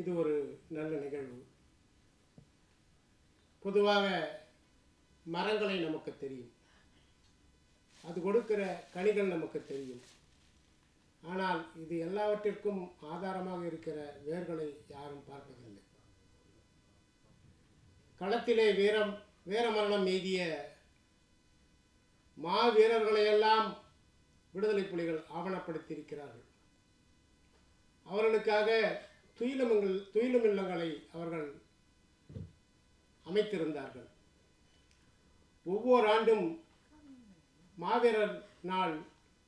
இது ஒரு நல்ல நிகழ்வு. பொதுவாக மரங்களை நமக்கு தெரியும், அது கொடுக்கிற கனிகள் நமக்கு தெரியும். ஆனால் இது எல்லாவற்றிற்கும் ஆதாரமாக இருக்கிற வேர்களை யாரும் பார்ப்பதில்லை. களத்திலே வீரமரணம் எய்திய மாவீரர்களையெல்லாம் விடுதலை புலிகள் ஆவணப்படுத்தியிருக்கிறார்கள். அவர்களுக்காக துயிலுமில்லங்களை அவர்கள் அமைத்திருந்தார்கள். ஒவ்வொரு ஆண்டும் மாவீரர் நாள்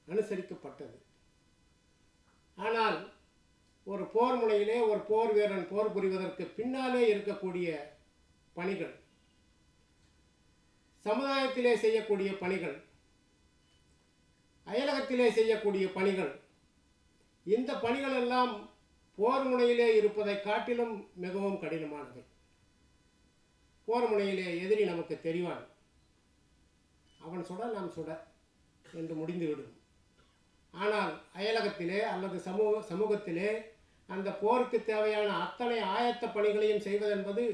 அனுசரிக்கப்பட்டது. ஆனால் ஒரு போர் முனையிலே ஒரு போர் வீரன் போர் புரிவதற்கு பின்னாலே இருக்கக்கூடிய பணிகள், சமுதாயத்திலே செய்யக்கூடிய பணிகள், அயலகத்திலே செய்யக்கூடிய பணிகள், இந்த பணிகள் எல்லாம் போர் முனையிலே இருப்பதை காட்டிலும் மிகவும் கடினமானவை. போர் முனையிலே எதிரி நமக்கு தெரிவான், அவன் சுட நாம் சுட என்று முடிந்துவிடும். ஆனால் அயலகத்திலே அல்லது சமூகத்திலே அந்த போருக்கு தேவையான அத்தனை ஆயத்த பணிகளையும் செய்வதென்பது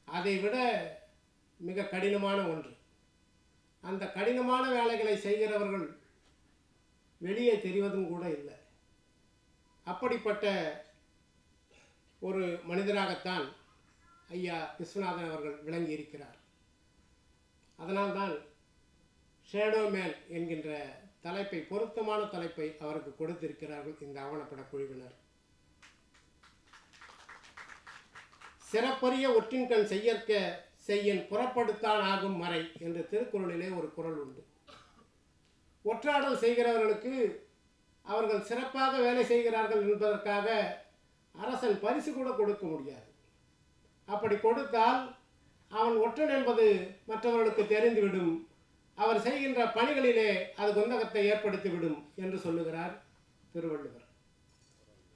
அதைவிட மிக கடினமான ஒன்று. அந்த கடினமான வேலைகளை செய்கிறவர்கள் வெளியே தெரிவதும் கூட இல்லை. அப்படிப்பட்ட ஒரு மனிதராகத்தான் ஐயா விஸ்வநாதன் அவர்கள் விளங்கி இருக்கிறார். அதனால்தான் ஷேடோ மேன் என்கின்ற தலைப்பை, பொருத்தமான தலைப்பை அவருக்கு கொடுத்திருக்கிறார்கள் இந்த ஆவணப்பட குழுவினர். சிறப்பரிய ஒற்றின்கண் செய்யற்க செய்யன் புறப்படுத்தான் ஆகும் மறை என்று திருக்குறளிலே ஒரு குறள் உண்டு. ஒற்றாடல் செய்கிறவர்களுக்கு அவர்கள் சிறப்பாக வேலை செய்கிறார்கள் என்பதற்காக அரசன் பரிசு கூட கொடுக்க முடியாது. அப்படி கொடுத்தால் அவன் ஒற்றன் என்பது மற்றவர்களுக்கு தெரிந்துவிடும், அவர் செய்கின்ற பணிகளிலே அது குந்தகத்தை ஏற்படுத்திவிடும் என்று சொல்லுகிறார் திருவள்ளுவர்.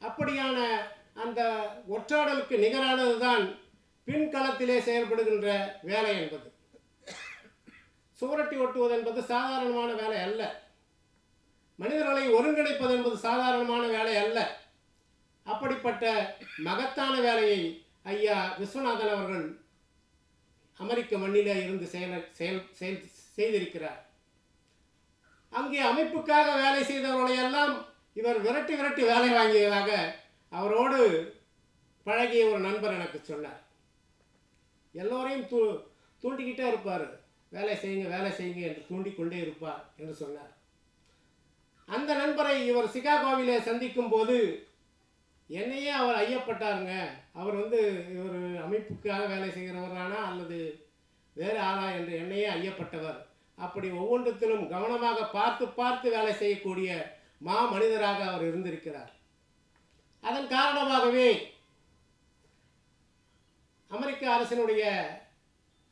அப்படியான அந்த ஒற்றாடலுக்கு நிகரானதுதான் பின்களத்திலே செயல்படுகின்ற வேலை என்பது. சுவரட்டி ஒட்டுவது என்பது சாதாரணமான வேலை அல்ல. மனிதர்களை ஒருங்கிணைப்பது என்பது சாதாரணமான வேலை அல்ல. அப்படிப்பட்ட மகத்தான வேலையை ஐயா விஸ்வநாதன் அவர்கள் அமெரிக்க மண்ணிலே இருந்து செய்திருக்கிறார். அங்கே அமைப்புக்காக வேலை செய்தவர்களை எல்லாம் இவர் விரட்டி விரட்டி வேலை வாங்கியதாக அவரோடு பழகிய ஒரு நண்பர் எனக்கு சொன்னார். எல்லோரையும் தூண்டிக்கிட்டே இருப்பார், வேலை செய்யுங்க வேலை செய்யுங்க என்று தூண்டிக்கொண்டே இருப்பார் என்று சொன்னார். அந்த நண்பரை இவர் சிகாகோவிலே சந்திக்கும் போது என்னையே அவர் ஐயப்பட்டாருங்க. அவர் இவர் அமைப்புக்காக வேலை செய்கிறவரானா அல்லது வேறு ஆளா என்று என்னையே ஐயப்பட்டவர். அப்படி ஒவ்வொன்றத்திலும் கவனமாக பார்த்து பார்த்து வேலை செய்யக்கூடிய மனிதராக அவர் இருந்திருக்கிறார். அதன் காரணமாகவே அமெரிக்க அரசினுடைய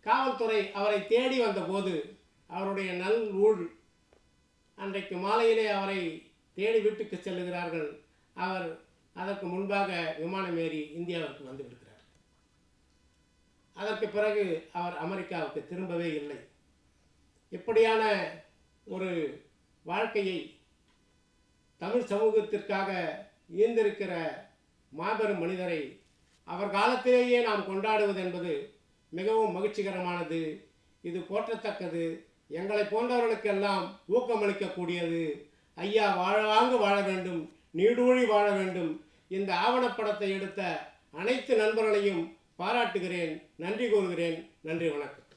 காவல்துறை அவரை தேடி வந்தபோது அவருடைய நல்ஊழ் அன்றைக்கு மாலையிலே அவரை தேடி வீட்டுக்கு செல்லுகிறார்கள். அவர் அதற்கு முன்பாக விமானம் ஏறி இந்தியாவிற்கு வந்து விடுகிறார். அதற்கு பிறகு அவர் அமெரிக்காவுக்கு திரும்பவே இல்லை. இப்படியான ஒரு வாழ்க்கையை தமிழ் சமூகத்திற்காக ஈர்ந்திருக்கிற மாபெரும் மனிதரை அவர் காலத்திலேயே நாம் கொண்டாடுவது என்பது மிகவும் மகிழ்ச்சிகரமானது. இது போற்றத்தக்கது. எங்களை போன்றவர்களுக்கெல்லாம் ஊக்கமளிக்கக்கூடியது. ஐயா வாழ வேண்டும், நீடூழி வாழ வேண்டும். இந்த ஆவணப்படத்தை எடுத்த அனைத்து நண்பர்களையும் பாராட்டுகிறேன், நன்றி கூறுகிறேன். நன்றி, வணக்கம்.